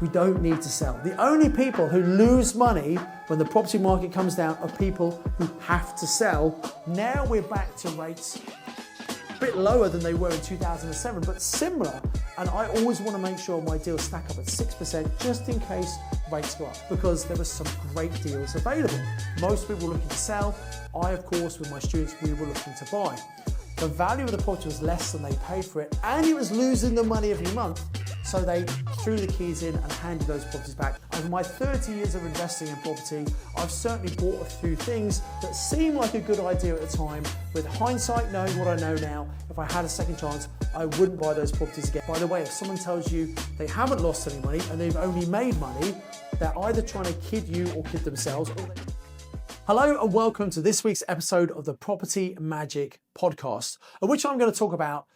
We don't need to sell. The only people who lose money when the property market comes down are people who have to sell. Now we're back to rates a bit lower than they were in 2007, but similar. And I always want to make sure my deals stack up at 6% just in case rates go up, because there were some great deals available. Most people were looking to sell. I, of course, with my students, we were looking to buy. The value of the property was less than they paid for it, and it was losing the money every month. So they threw the keys in and handed those properties back. Over my 30 years of investing in property, I've certainly bought a few things that seemed like a good idea at the time. With hindsight, knowing what I know now, if I had a second chance, I wouldn't buy those properties again. By the way, if someone tells you they haven't lost any money and they've only made money, they're either trying to kid you or kid themselves. Hello and welcome to this week's episode of the Property Magic podcast, in which I'm going to talk about,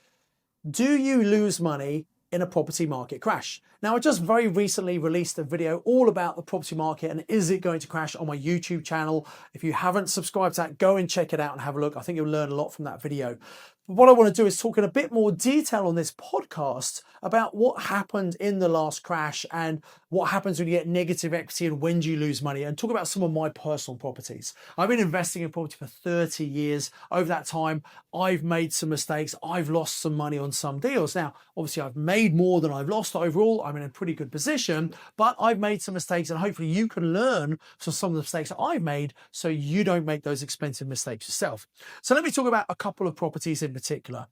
do you lose money in a property market crash? Now, I just very recently released a video all about the property market and is it going to crash on my YouTube channel. If you haven't subscribed to that, go and check it out and have a look. I think you'll learn a lot from that video. But what I want to do is talk in a bit more detail on this podcast about what happened in the last crash and what happens when you get negative equity and when do you lose money, and talk about some of my personal properties. I've been investing in property for 30 years. Over that time, I've made some mistakes. I've lost some money on some deals. Now, obviously, I've made more than I've lost overall. I'm in a pretty good position, but I've made some mistakes, and hopefully you can learn from some of the mistakes that I've made so you don't make those expensive mistakes yourself. So let me talk about a couple of properties in particular.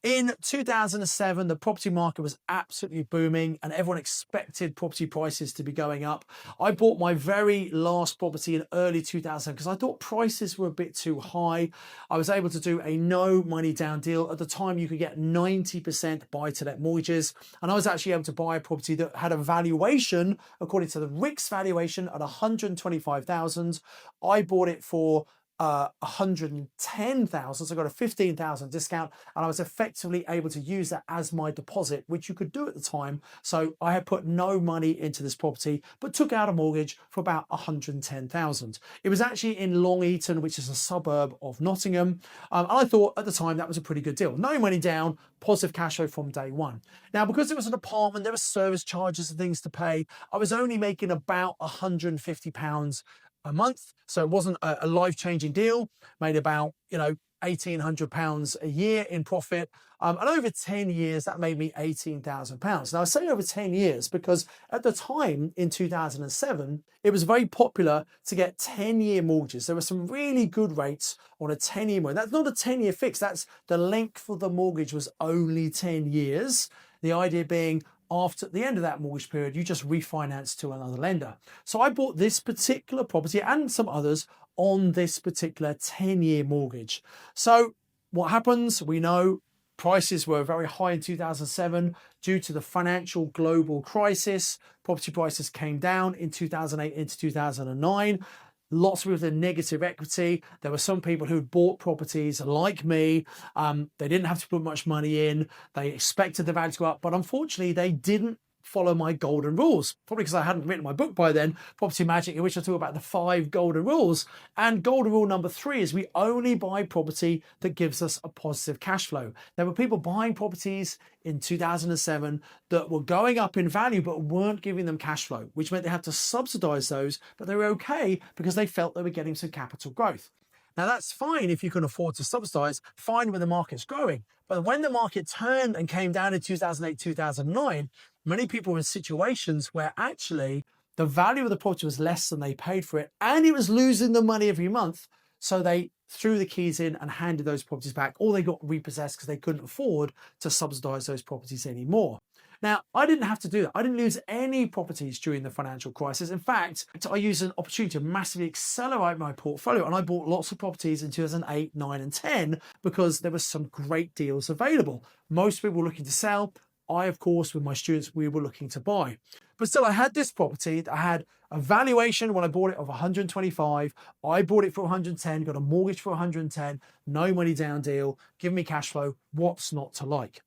In 2007, the property market was absolutely booming and everyone expected property prices to be going up. I bought my very last property in early 2000 because I thought prices were a bit too high. I was able to do a no money down deal. At the time, you could get 90% buy-to-let mortgages. And I was actually able to buy a property that had a valuation, according to the RICS valuation, at 125,000. I bought it for 110,000, so I got a 15,000 discount, and I was effectively able to use that as my deposit, which you could do at the time. So I had put no money into this property, but took out a mortgage for about 110,000. It was actually in Long Eaton, which is a suburb of Nottingham, and I thought at the time that was a pretty good deal. No money down, positive cash flow from day one. Now, because it was an apartment, there were service charges and things to pay. I was only making about £150 a month, so it wasn't a life-changing deal. Made about £1,800 a year in profit, and over 10 years that made me £18,000. Now I say over 10 years because at the time in 2007 it was very popular to get 10-year mortgages. There were some really good rates on a 10-year mortgage. That's not a 10-year fix, that's the length of the mortgage was only 10 years. The idea being, after the end of that mortgage period, you just refinance to another lender. So I bought this particular property and some others on this particular 10-year mortgage. So what happens? We know prices were very high in 2007 due to the financial global crisis. Property prices came down in 2008 into 2009. Lots of people with negative equity. There were some people who bought properties like me. They didn't have to put much money in. They expected the value to go up, but unfortunately they didn't follow my golden rules. Probably because I hadn't written my book by then, Property Magic, in which I talk about the 5 golden rules. And golden rule number 3 is we only buy property that gives us a positive cash flow. There were people buying properties in 2007 that were going up in value but weren't giving them cash flow, which meant they had to subsidize those, but they were okay because they felt they were getting some capital growth. Now that's fine if you can afford to subsidize, fine when the market's growing. But when the market turned and came down in 2008, 2009, many people were in situations where actually the value of the property was less than they paid for it, and it was losing the money every month. So they threw the keys in and handed those properties back, or they got repossessed because they couldn't afford to subsidize those properties anymore. Now, I didn't have to do that. I didn't lose any properties during the financial crisis. In fact, I used an opportunity to massively accelerate my portfolio, and I bought lots of properties in 2008, 9 and 10 because there were some great deals available. Most people were looking to sell. I, of course, with my students, we were looking to buy. But still, I had this property that I had a valuation when I bought it of 125. I bought it for 110, got a mortgage for 110, no money down deal, give me cash flow. What's not to like?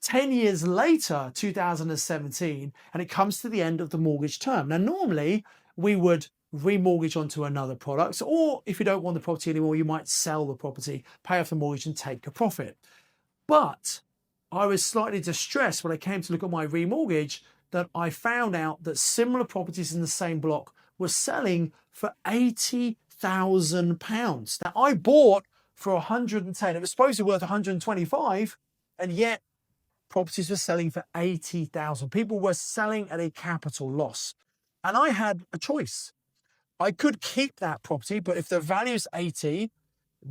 10 years later, 2017, and it comes to the end of the mortgage term. Now, normally we would remortgage onto another product, or if you don't want the property anymore, you might sell the property, pay off the mortgage and take a profit. But I was slightly distressed when I came to look at my remortgage that I found out that similar properties in the same block were selling for £80,000. Now, I bought for 110. It was supposed to be worth 125, and yet properties were selling for 80,000. People were selling at a capital loss. And I had a choice. I could keep that property, but if the value is 80,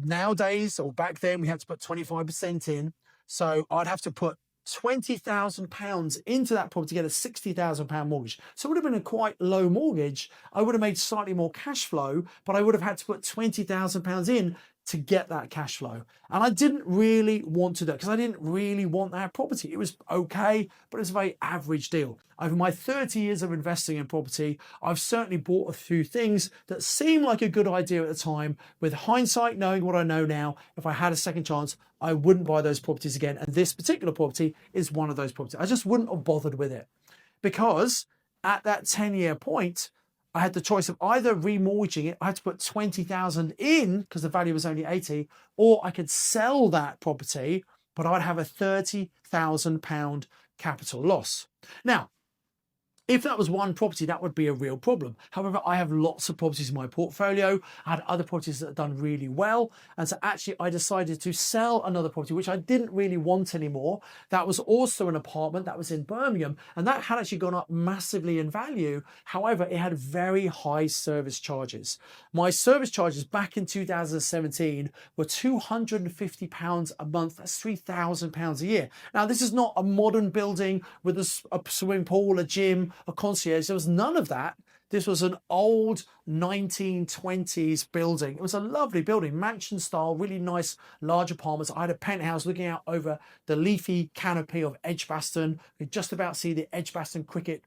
nowadays or back then, we had to put 25% in. So I'd have to put £20,000 into that property to get a £60,000 mortgage. So it would have been a quite low mortgage. I would have made slightly more cash flow, but I would have had to put £20,000 in to get that cash flow. And I didn't really want to do it because I didn't really want that property. It was okay, but it was a very average deal. Over my 30 years of investing in property, I've certainly bought a few things that seemed like a good idea at the time. With hindsight, knowing what I know now, if I had a second chance, I wouldn't buy those properties again. And this particular property is one of those properties. I just wouldn't have bothered with it because at that 10-year point, I had the choice of either remortgaging it, I had to put 20,000 in because the value was only 80, or I could sell that property, but I'd have a £30,000 capital loss. Now, if that was one property, that would be a real problem. However, I have lots of properties in my portfolio. I had other properties that have done really well. And so actually I decided to sell another property, which I didn't really want anymore. That was also an apartment that was in Birmingham. And that had actually gone up massively in value. However, it had very high service charges. My service charges back in 2017 were £250 a month. That's £3,000 a year. Now, this is not a modern building with a swimming pool, a gym, a concierge. There was none of that. This was an old 1920s building. It was a lovely building, mansion style, really nice, large apartments. I had a penthouse looking out over the leafy canopy of Edgbaston. You could just about see the Edgbaston cricket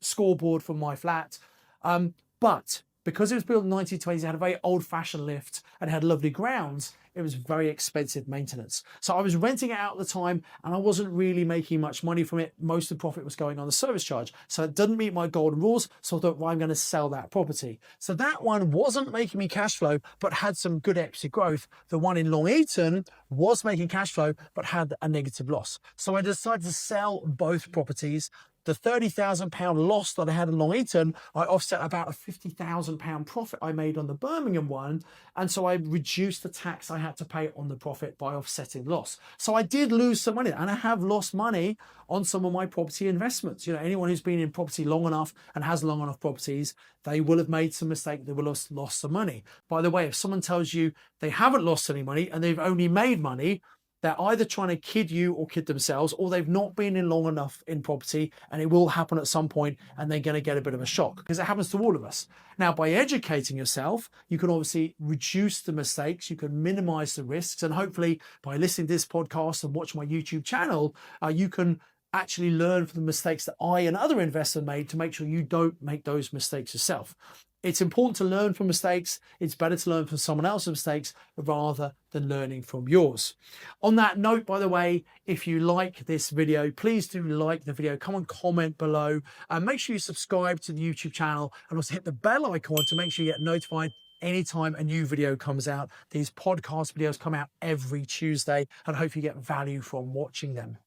scoreboard from my flat. But because it was built in the 1920s, it had a very old-fashioned lift and had lovely grounds. It was very expensive maintenance. So I was renting it out at the time and I wasn't really making much money from it. Most of the profit was going on the service charge. So it didn't meet my golden rules. So I thought, well, I'm going to sell that property. So that one wasn't making me cash flow, but had some good equity growth. The one in Long Eaton was making cash flow, but had a negative loss. So I decided to sell both properties. The £30,000 loss that I had in Long Eaton, I offset about a £50,000 profit I made on the Birmingham one. And so I reduced the tax I had to pay on the profit by offsetting loss. So I did lose some money, and I have lost money on some of my property investments. You know, anyone who's been in property long enough and has long enough properties, they will have made some mistake. They will have lost some money. By the way, if someone tells you they haven't lost any money and they've only made money, they're either trying to kid you or kid themselves, or they've not been in long enough in property, and it will happen at some point and they're going to get a bit of a shock, because it happens to all of us. Now, by educating yourself, you can obviously reduce the mistakes, you can minimize the risks, and hopefully by listening to this podcast and watch my YouTube channel, you can actually learn from the mistakes that I and other investors made to make sure you don't make those mistakes yourself. It's important to learn from mistakes. It's better to learn from someone else's mistakes rather than learning from yours. On that note, by the way, if you like this video, please do like the video. Come and comment below. And make sure you subscribe to the YouTube channel and also hit the bell icon to make sure you get notified anytime a new video comes out. These podcast videos come out every Tuesday, and I hope you get value from watching them.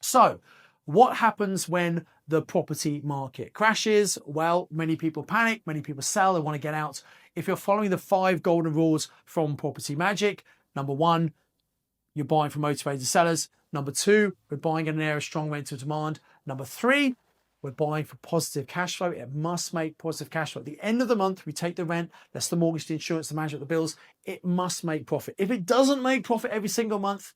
So, what happens when the property market crashes? Well, many people panic, many people sell, they want to get out. If you're following the 5 golden rules from Property Magic, number 1, you're buying from motivated sellers. Number 2, we're buying in an area of strong rental demand. Number 3, we're buying for positive cash flow. It must make positive cash flow. At the end of the month, we take the rent, that's the mortgage, the insurance, the management, the bills. It must make profit. If it doesn't make profit every single month,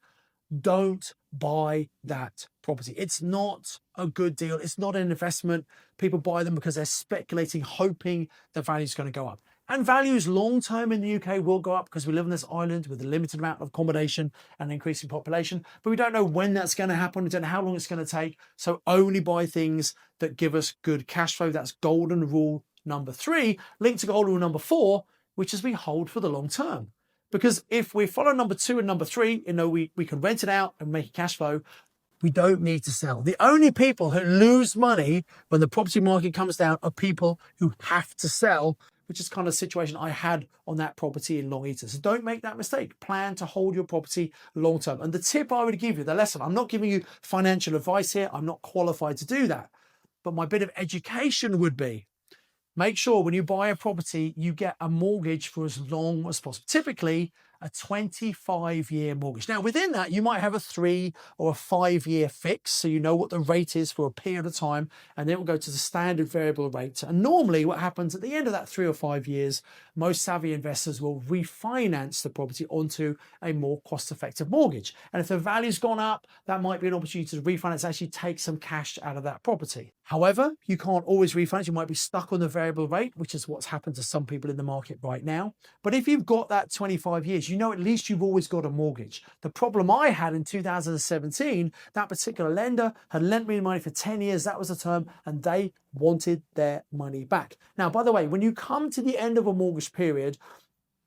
don't buy that property. It's not a good deal. It's not an investment. People buy them because they're speculating, hoping the value is going to go up. And values long-term in the UK will go up because we live on this island with a limited amount of accommodation and increasing population. But we don't know when that's going to happen. We don't know how long it's going to take. So only buy things that give us good cash flow. That's golden rule number 3, linked to golden rule number 4, which is we hold for the long term. Because if we follow number 2 and number 3, you know, we can rent it out and make cash flow. We don't need to sell. The only people who lose money when the property market comes down are people who have to sell, which is kind of the situation I had on that property in Long Eaton. So don't make that mistake. Plan to hold your property long term. And the tip I would give you, the lesson, I'm not giving you financial advice here. I'm not qualified to do that. but my bit of education would be, make sure when you buy a property, you get a mortgage for as long as possible. Typically, a 25-year mortgage. Now, within that, you might have a 3 or a 5-year fix, so you know what the rate is for a period of time, and then it will go to the standard variable rate. And normally what happens at the end of that 3 or 5 years, most savvy investors will refinance the property onto a more cost-effective mortgage. And if the value's gone up, that might be an opportunity to refinance, actually take some cash out of that property. However, you can't always refinance. You might be stuck on the variable rate, which is what's happened to some people in the market right now. But if you've got that 25 years, you know at least you've always got a mortgage. The problem I had in 2017, that particular lender had lent me money for 10 years, that was the term, and they wanted their money back. Now, by the way, when you come to the end of a mortgage period,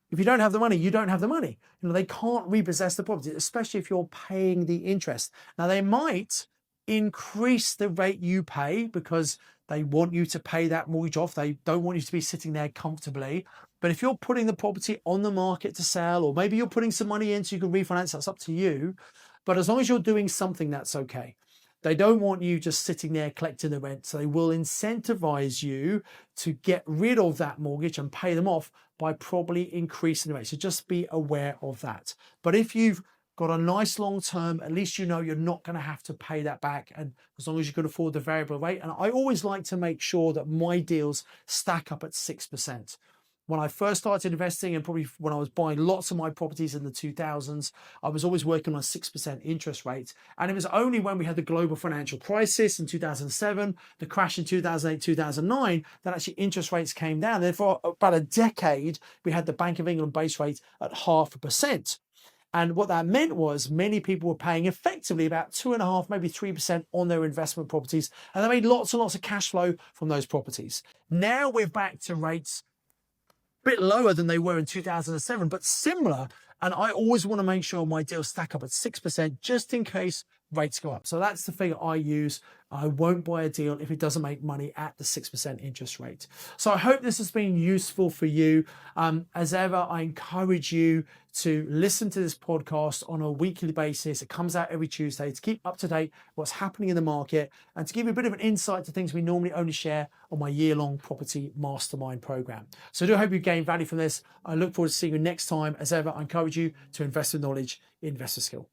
if you don't have the money, you don't have the money. You know, they can't repossess the property, especially if you're paying the interest. Now, they might increase the rate you pay because they want you to pay that mortgage off. They don't want you to be sitting there comfortably. But if you're putting the property on the market to sell, or maybe you're putting some money in so you can refinance, that's up to you. But as long as you're doing something, that's okay. They don't want you just sitting there collecting the rent. So they will incentivize you to get rid of that mortgage and pay them off by probably increasing the rate. So just be aware of that. But if you've got a nice long term, at least you know you're not going to have to pay that back, and as long as you can afford the variable rate. And I always like to make sure that my deals stack up at 6%. When I first started investing, and probably when I was buying lots of my properties in the 2000s, I was always working on a 6% interest rate. And it was only when we had the global financial crisis in 2007, the crash in 2008, 2009, that actually interest rates came down. And for about a decade, we had the Bank of England base rate at 0.5%. And what that meant was many people were paying effectively about 2.5%, maybe 3% on their investment properties. And they made lots and lots of cash flow from those properties. Now we're back to rates a bit lower than they were in 2007, but similar. And I always want to make sure my deals stack up at 6% just in case rates go up. So that's the figure I use. I won't buy a deal if it doesn't make money at the 6% interest rate. So I hope this has been useful for you. As ever, I encourage you to listen to this podcast on a weekly basis. It comes out every Tuesday to keep up to date what's happening in the market and to give you a bit of an insight to things we normally only share on my year-long property mastermind program. So I do hope you gained value from this. I look forward to seeing you next time. As ever, I encourage you to invest with knowledge, invest with skill.